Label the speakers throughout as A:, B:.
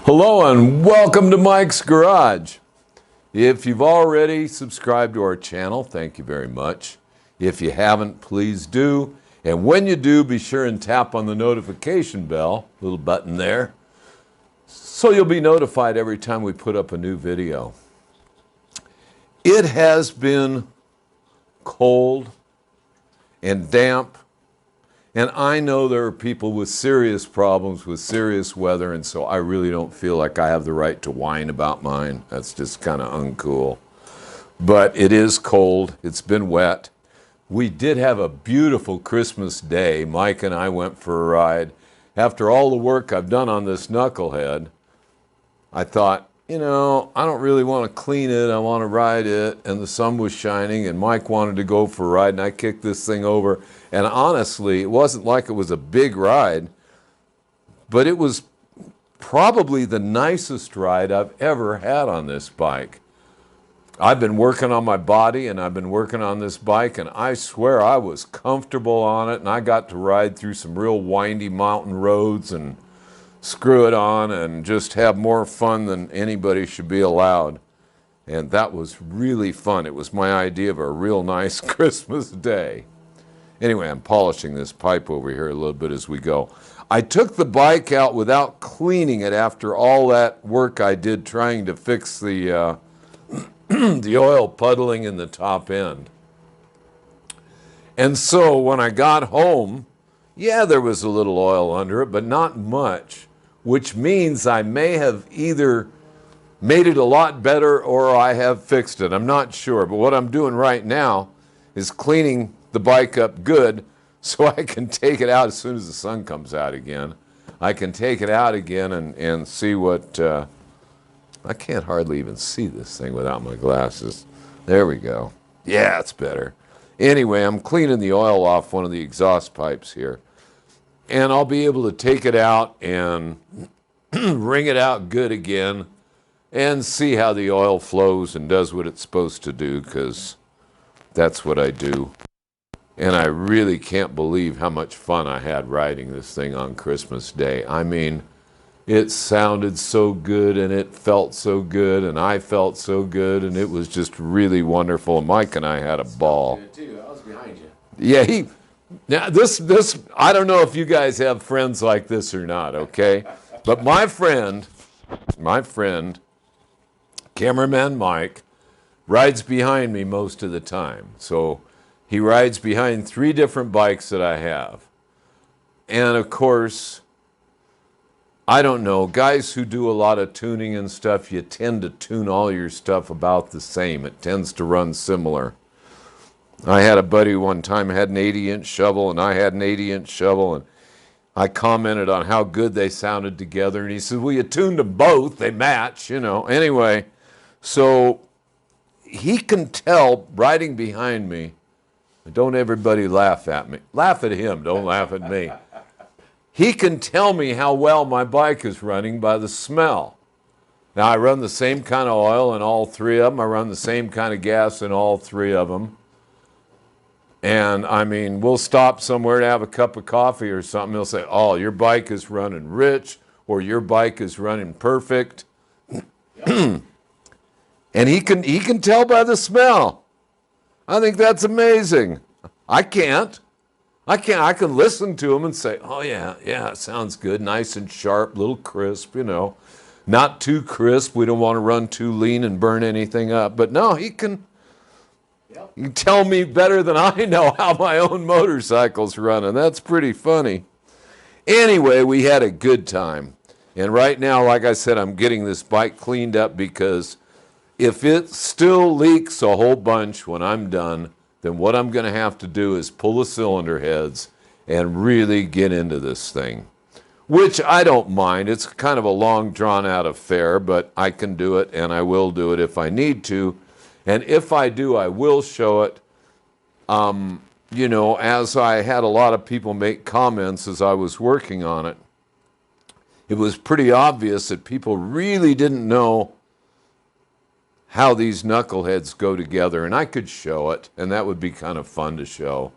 A: Hello and welcome to Mike's Garage. If you've already subscribed to our channel, thank you very much. If you haven't, please do. And when you do, be sure and tap on the notification bell, little button there, so you'll be notified every time we put up a new video. It has been cold and damp, and I know there are people with serious problems with serious weather, and so I really don't feel like I have the right to whine about mine. That's just kind of uncool. But it is cold. It's been wet. We did have a beautiful Christmas day. Mike and I went for a ride. After all the work I've done on this Knucklehead, I thought, you know, I don't really want to clean it. I want to ride it. And the sun was shining, and Mike wanted to go for a ride, and I kicked this thing over. And honestly, it wasn't like it was a big ride, but it was probably the nicest ride I've ever had on this bike. I've been working on my body, and I've been working on this bike, and I swear I was comfortable on it, and I got to ride through some real windy mountain roads and screw it on and just have more fun than anybody should be allowed. And that was really fun. It was my idea of a real nice Christmas day. Anyway, I'm polishing this pipe over here a little bit as we go. I took the bike out without cleaning it after all that work I did trying to fix the the oil puddling in the top end. And so when I got home, yeah, there was a little oil under it, but not much, which means I may have either made it a lot better or I have fixed it. I'm not sure, but what I'm doing right now is cleaning the bike up good so I can take it out as soon as the sun comes out again. I can take it out again and see what... I can't hardly even see this thing without my glasses. There we go. Yeah, it's better. Anyway, I'm cleaning the oil off one of the exhaust pipes here. And I'll be able to take it out and wring it out good again and see how the oil flows and does what it's supposed to do, because that's what I do. And I really can't believe how much fun I had riding this thing on Christmas Day. I mean, it sounded so good and it felt so good and I felt so good, and it was just really wonderful. And Mike and I had a ball.
B: Good too. I was behind you.
A: Yeah, now this I don't know if you guys have friends like this or not, okay? But my friend, cameraman Mike, rides behind me most of the time. So he rides behind 3 different bikes that I have. And of course, I don't know, guys who do a lot of tuning and stuff, you tend to tune all your stuff about the same. It tends to run similar. I had a buddy one time had an 80-inch shovel, and I had an 80-inch shovel, and I commented on how good they sounded together, and he said, well, you tuned them both, they match, you know. Anyway, so he can tell riding behind me. Don't everybody laugh at me. Laugh at him, don't laugh at me. He can tell me how well my bike is running by the smell. Now, I run the same kind of oil in all 3 of them. I run the same kind of gas in all 3 of them. And, I mean, we'll stop somewhere to have a cup of coffee or something. He'll say, oh, your bike is running rich, or your bike is running perfect. And he can tell by the smell. I think that's amazing. I can't. I can listen to him and say, oh, yeah, it sounds good, nice and sharp, little crisp, you know. Not too crisp. We don't want to run too lean and burn anything up. But no, he can tell me better than I know how my own motorcycle's running. That's pretty funny. Anyway, we had a good time. And right now, like I said, I'm getting this bike cleaned up, because if it still leaks a whole bunch when I'm done, then what I'm going to have to do is pull the cylinder heads and really get into this thing, which I don't mind. It's kind of a long, drawn-out affair, but I can do it, and I will do it if I need to. And if I do, I will show it. You know, as I had a lot of people make comments as I was working on it, it was pretty obvious that people really didn't know how these knuckleheads go together, and I could show it, and that would be kind of fun to show,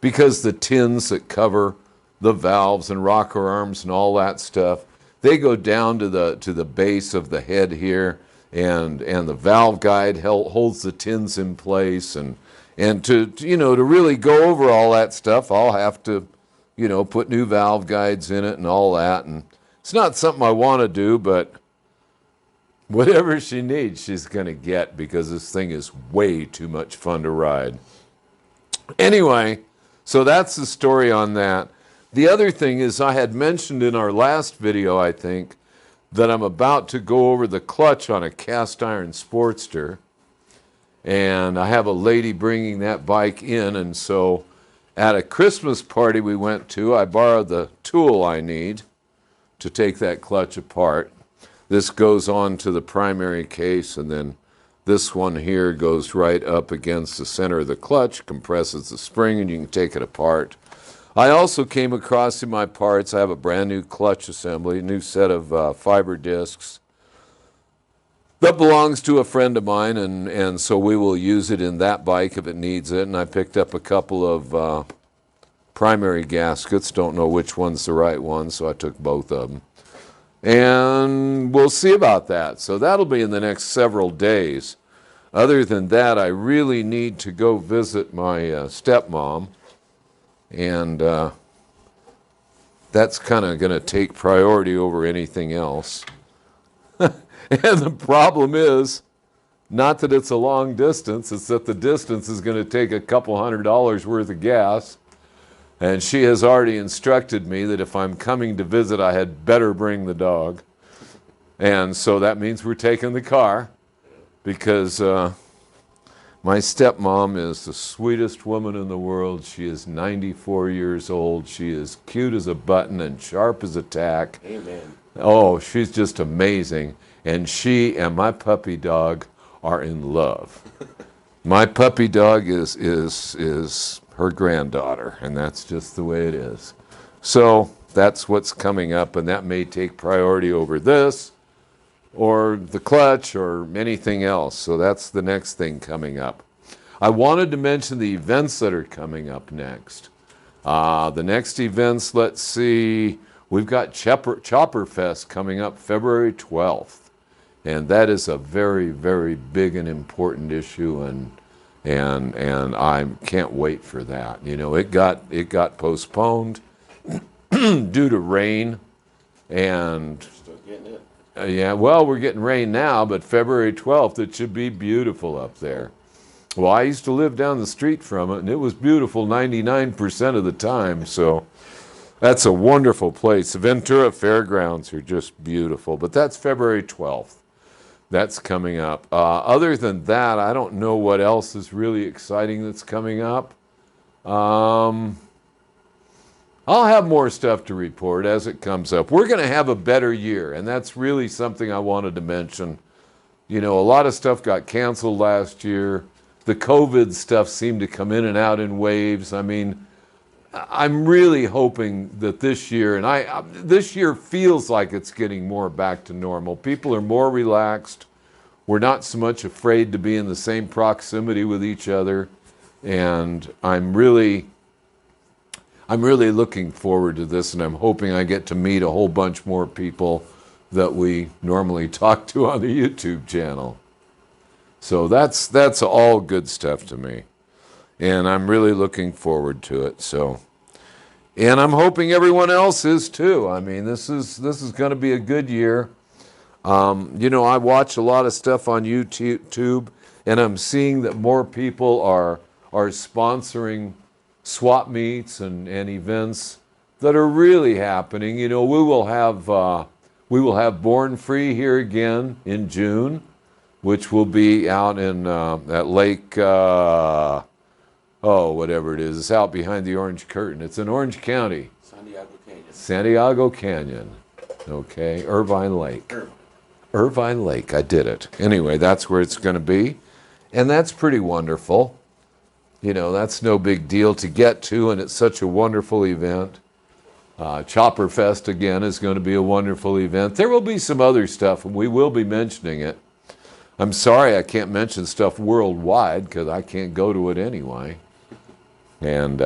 A: because the tins that cover the valves and rocker arms and all that stuff, they go down to the base of the head here, and the valve guide holds the tins in place, and to to really go over all that stuff, I'll have to put new valve guides in it and all that, and it's not something I want to do, but whatever she needs, she's going to get, because this thing is way too much fun to ride. Anyway, so that's the story on that. The other thing is, I had mentioned in our last video, I think, that I'm about to go over the clutch on a cast iron Sportster. And I have a lady bringing that bike in, and so at a Christmas party we went to, I borrowed the tool I need to take that clutch apart. This goes on to the primary case, and then this one here goes right up against the center of the clutch, compresses the spring, and you can take it apart. I also came across in my parts, I have a brand new clutch assembly, a new set of fiber discs that belongs to a friend of mine, and so we will use it in that bike if it needs it. And I picked up a couple of primary gaskets, don't know which one's the right one, so I took both of them. And we'll see about that. So that'll be in the next several days. Other than that, I really need to go visit my stepmom. And that's kind of going to take priority over anything else. And the problem is, not that it's a long distance, it's that the distance is going to take a couple $100 worth of gas. And she has already instructed me that if I'm coming to visit, I had better bring the dog. And so that means we're taking the car, because my stepmom is the sweetest woman in the world. She is 94 years old. She is cute as a button and sharp as a tack.
B: Amen.
A: Oh, she's just amazing. And she and my puppy dog are in love. My puppy dog is her granddaughter, and that's just the way it is. So that's what's coming up, and that may take priority over this, or the clutch, or anything else. So that's the next thing coming up. I wanted to mention the events that are coming up next. The next events, let's see, we've got Chopper Fest coming up February 12th. And that is a very, very big and important issue, and I can't wait for that. It got postponed due to rain, and
B: Still getting it.
A: yeah, well, we're getting rain now, but February 12th, it should be beautiful up there. Well, I used to live down the street from it, and it was beautiful 99% of the time, so that's a wonderful place. The Ventura Fairgrounds are just beautiful, but that's February 12th. That's coming up. Other than that, I don't know what else is really exciting that's coming up. I'll have more stuff to report as it comes up. We're going to have a better year, and that's really something I wanted to mention. A lot of stuff got canceled last year. The COVID stuff seemed to come in and out in waves. I mean, I'm really hoping that this year, and this year feels like it's getting more back to normal. People are more relaxed. We're not so much afraid to be in the same proximity with each other, and I'm really looking forward to this, and I'm hoping I get to meet a whole bunch more people that we normally talk to on the YouTube channel. So that's all good stuff to me. And I'm really looking forward to it. So, and I'm hoping everyone else is too. I mean, this is going to be a good year. I watch a lot of stuff on YouTube, and I'm seeing that more people are sponsoring swap meets and events that are really happening. We will have Born Free here again in June, which will be out in at Lake. Whatever it is. It's out behind the Orange Curtain. It's in Orange County.
B: Santiago Canyon.
A: Santiago Canyon. Okay. Irvine Lake. Irvine Lake. I did it. Anyway, that's where it's going to be. And that's pretty wonderful. That's no big deal to get to, and it's such a wonderful event. Chopper Fest, again, is going to be a wonderful event. There will be some other stuff, and we will be mentioning it. I'm sorry I can't mention stuff worldwide, because I can't go to it anyway. And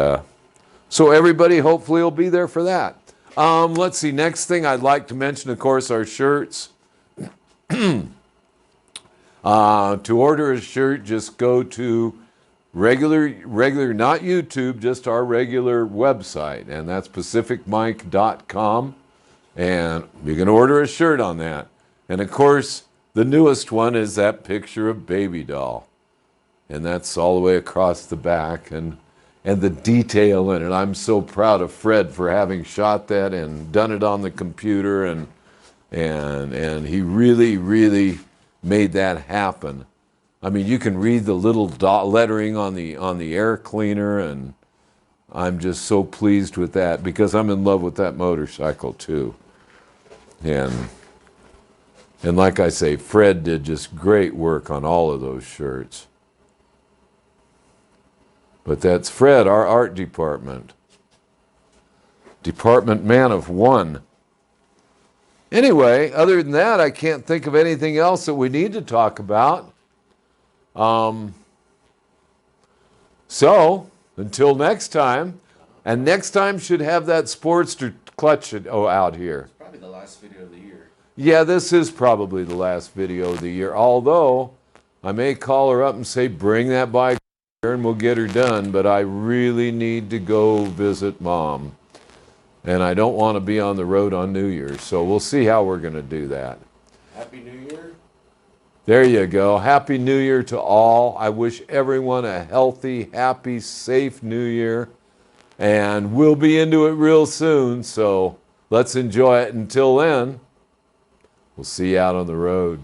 A: so everybody hopefully will be there for that. Let's see. Next thing I'd like to mention, of course, our shirts. To order a shirt, just go to regular, not YouTube, just our regular website, and that's pacificmike.com, and you can order a shirt on that. And of course, the newest one is that picture of Baby Doll, and that's all the way across the back, and the detail in it. I'm so proud of Fred for having shot that and done it on the computer, and he really made that happen. I mean, you can read the little lettering on the air cleaner, and I'm just so pleased with that because I'm in love with that motorcycle too. And like I say, Fred did just great work on all of those shirts. But that's Fred, our art department. Department man of one. Anyway, other than that, I can't think of anything else that we need to talk about. So, until next time, and next time should have that Sportster clutch out here.
B: It's probably the last video of the year.
A: Yeah, this is probably the last video of the year, although I may call her up and say, bring that bike here and we'll get her done, but I really need to go visit Mom. And I don't want to be on the road on New Year's, so we'll see how we're going to do that.
B: Happy New Year.
A: There you go. Happy New Year to all. I wish everyone a healthy, happy, safe New Year. And we'll be into it real soon, so let's enjoy it. Until then, we'll see you out on the road.